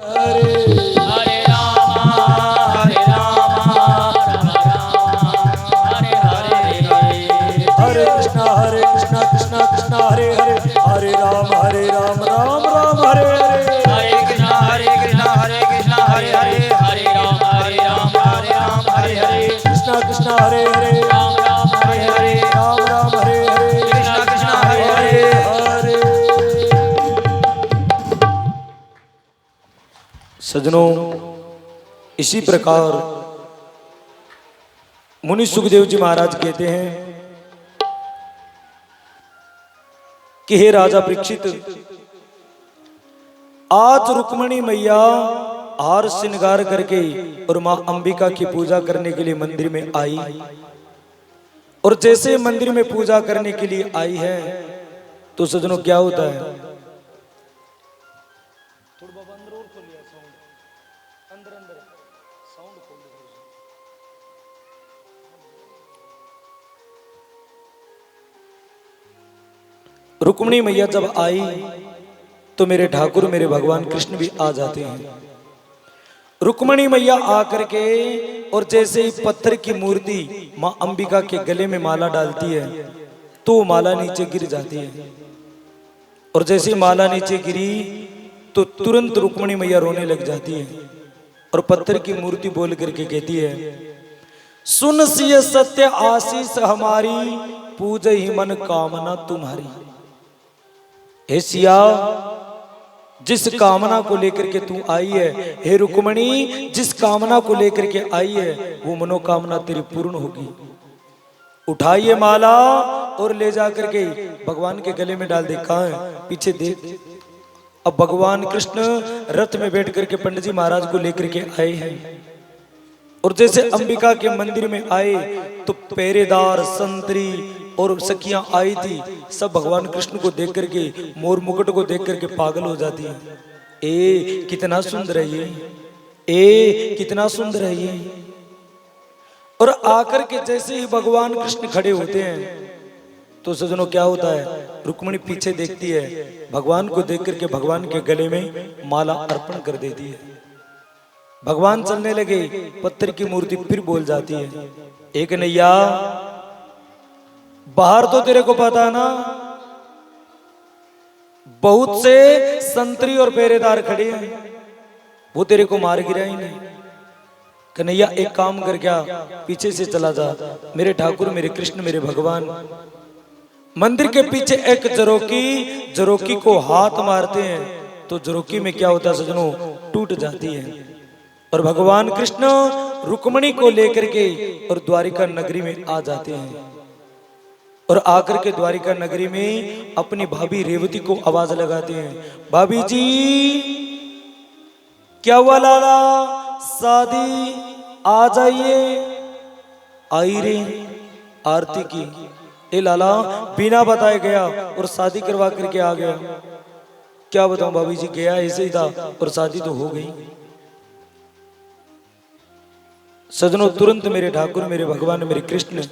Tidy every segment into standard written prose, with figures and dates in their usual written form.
हरे राम राम राम हरे हरे हरे कृष्णा कृष्णा कृष्णा हरे हरे हरे राम राम राम हरे हरे हरे कृष्णा हरे कृष्णा हरे हरे हरे राम हरे हरे कृष्णा हरे हरे राम राम हरे हरे राम हरे हरे कृष्णा हरे हरे हरे सजनों, इसी प्रकार मुनि सुखदेव जी महाराज कहते हैं कि हे राजा परीक्षित, आज रुक्मणी मैया हार श्रृंगार करके और मां अंबिका की पूजा करने के लिए मंदिर में आई, और जैसे मंदिर में पूजा करने के लिए आई है तो सजनों क्या होता है, रुक्मणी मैया जब आई तो मेरे ठाकुर मेरे भगवान कृष्ण भी आ जाते हैं। रुक्मणी मैया आकर के और जैसे ही पत्थर की मूर्ति मां अंबिका के गले में माला डालती है तो माला नीचे गिर जाती है, और जैसे ही माला नीचे गिरी तो तुरंत रुक्मणी मैया रोने लग जाती है और पत्थर की मूर्ति बोल करके कहती है, सुन सिय सत्य आशीष हमारी, पूज ही मन कामना तुम्हारी। हे सिया, जिस कामना को लेकर के तू आई है, हे रुक्मणी जिस कामना को लेकर के आई है वो मनोकामना तेरी पूर्ण होगी। उठाइए माला और ले जाकर के भगवान के गले में डाल दे। कहाँ है? पीछे देख। अब भगवान कृष्ण रथ में बैठ करके पंडित जी महाराज को लेकर के आए हैं, और जैसे अंबिका के मंदिर में आए तो पहरेदार संतरी और सखियां आई थी, सब भगवान कृष्ण को देख करके, मोर मुकुट को देख करके पागल हो जाती हैं। ए कितना सुंदर है ये, ए कितना सुंदर है ये। और आकर के जैसे ही भगवान कृष्ण खड़े होते हैं तो सजनों क्या होता है, रुक्मणी पीछे देखती है, भगवान को देख करके भगवान के गले में माला अर्पण कर देती है। भगवान चलने लगे, पत्थर की मूर्ति फिर बोल जाती है, एक नैया बाहर तो तेरे को पता ना, बहुत से संतरी और पहरेदार खड़े हैं, वो तेरे को मार गिरा ही नहीं। कन्हैया एक काम कर, क्या पीछे से चला जा, मेरे ठाकुर मेरे कृष्ण मेरे भगवान मंदिर के पीछे एक जरोकी को हाथ मारते हैं तो जरोकी में क्या होता है सजनों, टूट जाती है। और भगवान कृष्ण रुक्मणी को लेकर के और द्वारिका नगरी में आ जाते हैं, और आकर के द्वारिका नगरी में अपनी भाभी रेवती को आवाज लगाते हैं, भाभी जी क्या हुआ लाला, शादी आ जाइए। आई रे आरती की, ए लाला बिना बताए गया और शादी करवा करके आ गया। क्या बताऊं भाभी जी, गया ऐसे ही था और शादी तो हो गई। सजनों तुरंत मेरे ठाकुर मेरे भगवान मेरे कृष्ण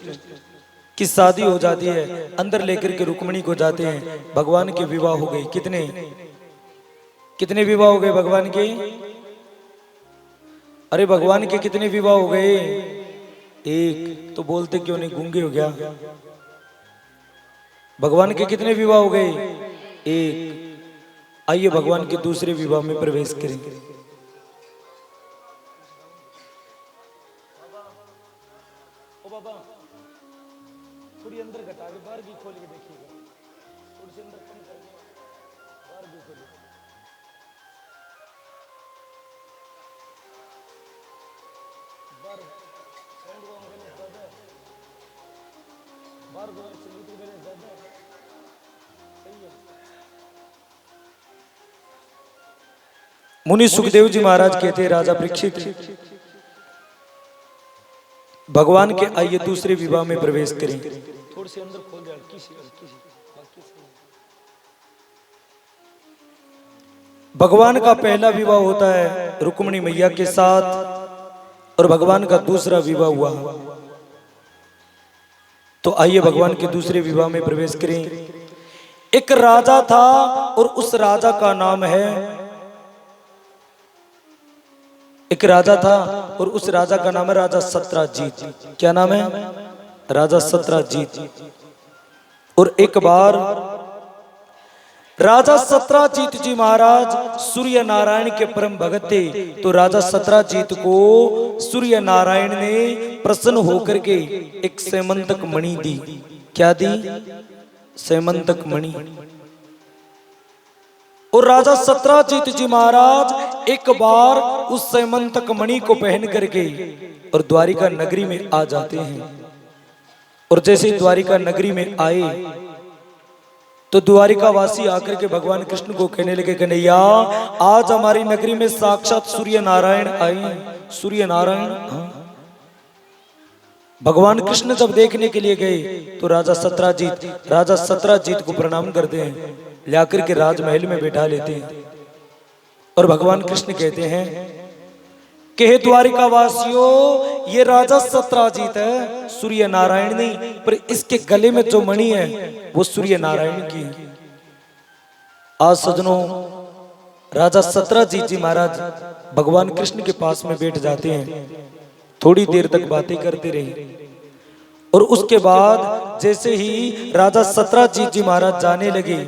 की शादी हो जाती है, अंदर लेकर के रुक्मणी को जाते हैं, भगवान के विवाह हो गए। कितने विवाह हो गए भगवान के? अरे भगवान के कितने विवाह हो गए? एक। तो बोलते क्यों नहीं, गूंगे हो गया? भगवान के कितने विवाह हो गए? एक। आइए भगवान के दूसरे विवाह में प्रवेश करें। ओ बाबा थोड़ी अंदर घटा के बाहर भी खोल के देखिएगा, थोड़ी सी अंदर कम करके बाहर भी खोलिए। बाहर साउंड को मैंने ज्यादा है, बाहर को संगीत मैंने ज्यादा है, सही है। मुनि सुखदेव जी महाराज कहते हैं, राजा परीक्षित भगवान के आइए दूसरे विवाह में प्रवेश करें। थोड़ी सी अंदर खोल जाए, भगवान का पहला विवाह होता है रुक्मणी मैया के साथ, और भगवान का दूसरा विवाह हुआ। तो आइए भगवान के दूसरे विवाह में प्रवेश करें। एक राजा था और उस राजा का नाम है एक राजा था और उस राजा का नाम है राजा सत्राजीत। क्या नाम है? राजा सत्राजीत। और एक बार राजा सत्राजीत जी महाराज सूर्य नारायण के परम भगत थे। तो राजा सत्राजीत को सूर्य नारायण ने प्रसन्न होकर के एक सेमंतक मणि दी। क्या दी? सेमंतक मणि। और राजा सत्राजीत जी महाराज एक बार उस सेमंतक मणि को पहन करके और द्वारिका नगरी में आ जाते हैं। और जैसे द्वारिका नगरी में आए तो द्वारिका वासी आकर के भगवान कृष्ण को कहने लगे, कन्हैया आज हमारी नगरी में साक्षात सूर्य नारायण आए। सूर्य नारायण? हाँ। भगवान कृष्ण जब देखने के लिए गए तो राजा सत्राजीत को प्रणाम करते हैं, लाकर के राजमहल में बैठा लेते हैं। और भगवान कृष्ण कहते हैं कि हे द्वारिका वासियों, ये राजा सत्राजीत है, सूर्य नारायण नहीं, पर इसके गले में जो मणि है वो सूर्य नारायण की है। आज सजनों, राजा सत्राजीत जी महाराज भगवान कृष्ण के पास में बैठ जाते हैं। थोड़ी देर तक बातें करते रहे और उसके बाद जैसे ही राजा सत्राजीत जी महाराज जाने लगे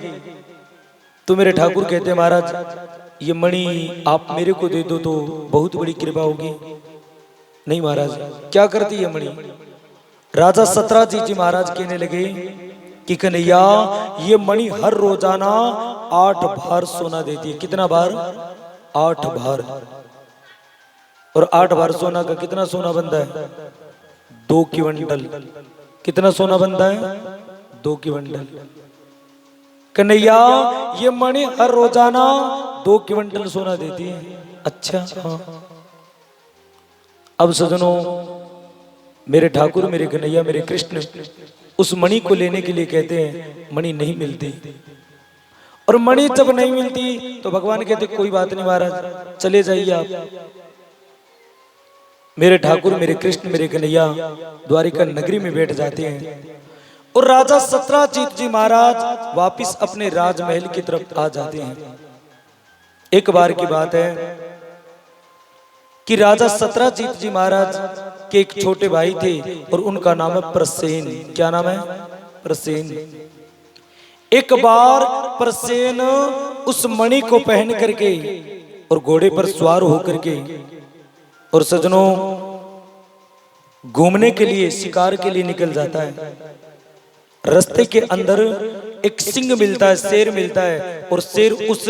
तो मेरे ठाकुर कहते हैं, महाराज ये मणि आप मेरे को दे दो तो बहुत बड़ी कृपा होगी। नहीं महाराज। क्या करती है मणि? राजा सत्राजीत जी महाराज कहने लगे कि कन्हैया ये मणि हर रोजाना 8 भार सोना देती है। कितना भार? 8 भार। और 8 भार सोना का कितना सोना बनता है? 2 क्विंटल। कितना सोना बनता है? 2 क्विंटल। कन्हैया ये मणि हर रोजाना 2 क्विंटल सोना देती है। अच्छा हाँ। अब सजनों, मेरे ठाकुर, मेरे कन्हैया, मेरे कृष्ण उस मणि को लेने के लिए कहते हैं, मणि नहीं मिलती। और मणि जब नहीं मिलती तो भगवान कहते कोई बात नहीं महाराज, चले जाइए आप। मेरे ठाकुर, मेरे कृष्ण, मेरे कन्हैया द्वारिका नगरी में बैठ जाते हैं। और राजा सत्राजीत जी महाराज वापिस अपने राजमहल की तरफ आ जाते हैं। एक बार की बात है कि राजा सत्राजीत जी महाराज के एक छोटे भाई थे और उनका नाम है प्रसेन। क्या नाम है? प्रसेन। एक बार प्रसेन उस मणि को पहन करके और घोड़े पर सवार होकर के और सजनों घूमने के लिए, शिकार के लिए निकल जाता है। रास्ते के अंदर एक सिंह मिलता है, शेर मिलता है और शेर उस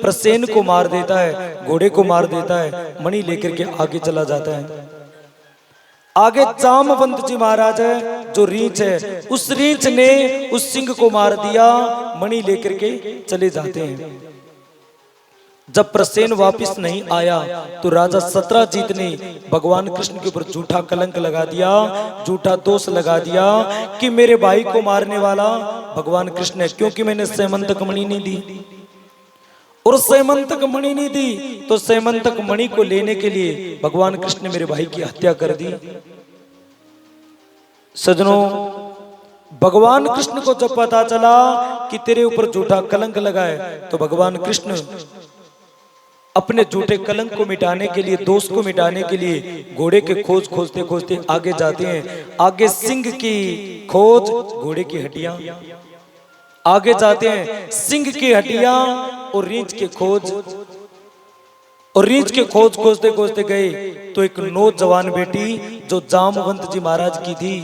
प्रसेन को मार देता है, घोड़े को मार देता है। मणि लेकर के आगे चला जाता है। आगे जामवंत जी महाराज है जो रीछ है, उस रीछ ने उस सिंह को मार दिया। मणि लेकर के चले जाते हैं। जब प्रसेन वापिस नहीं आया तो राजा सत्राजीत ने भगवान कृष्ण के ऊपर झूठा कलंक लगा दिया, झूठा दोष लगा दिया कि मेरे भाई को मारने वाला भगवान कृष्ण है, क्योंकि मैंने सेमंतक मणि नहीं दी। और सेमंतक मणि नहीं दी तो सेमंतक मणि को लेने के लिए भगवान कृष्ण ने मेरे भाई की हत्या कर दी। सजनों, भगवान कृष्ण को जब पता चला कि तेरे ऊपर झूठा कलंक लगा है तो भगवान कृष्ण अपने झूठे कलंक को मिटाने के लिए, दोष को मिटाने के लिए घोड़े के खोज खोजते खोजते आगे जाते हैं। आगे सिंह की खोज, घोड़े की हड्डियां। आगे जाते हैं, सिंह की हड्डियां और रीछ के खोज। और रीछ के खोज खोजते खोजते गए तो एक नौजवान बेटी जो जामवंत जी महाराज की थी,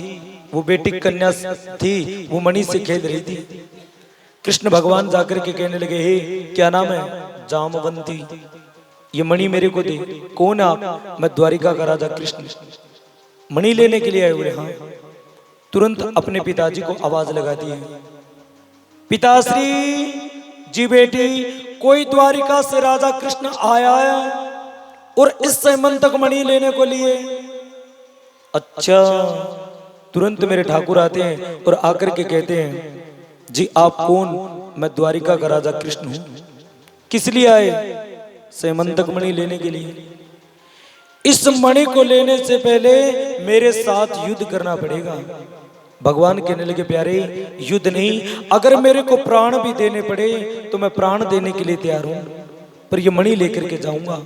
वो बेटी कन्या थी, वो मणि से खेल रही थी। कृष्ण भगवान जाकर के कहने लगे, हे क्या नाम है? जामवंती। ये मणि मेरे को दे। कौन आप? मैं द्वारिका का राजा कृष्ण। मणि लेने के लिए आए हुए? हाँ। तुरंत अपने पिताजी को आवाज लगाती है, पिताश्री जी बेटी, कोई द्वारिका से राजा कृष्ण आया है और इस सेमंतक मणि लेने को लिए। अच्छा। तुरंत मेरे ठाकुर आते हैं और आकर के कहते हैं, जी आप कौन? मैं द्वारिका का राजा कृष्ण हूं। किस लिए आए? सेमंतक मणि लेने के लिए। इस मणि को लेने से पहले मेरे साथ युद्ध करना पड़ेगा। भगवान कहने लगे, प्यारे युद्ध नहीं, अगर मेरे को प्राण भी देने पड़े तो मैं प्राण देने के लिए तैयार हूं, पर ये मणि लेकर के जाऊंगा।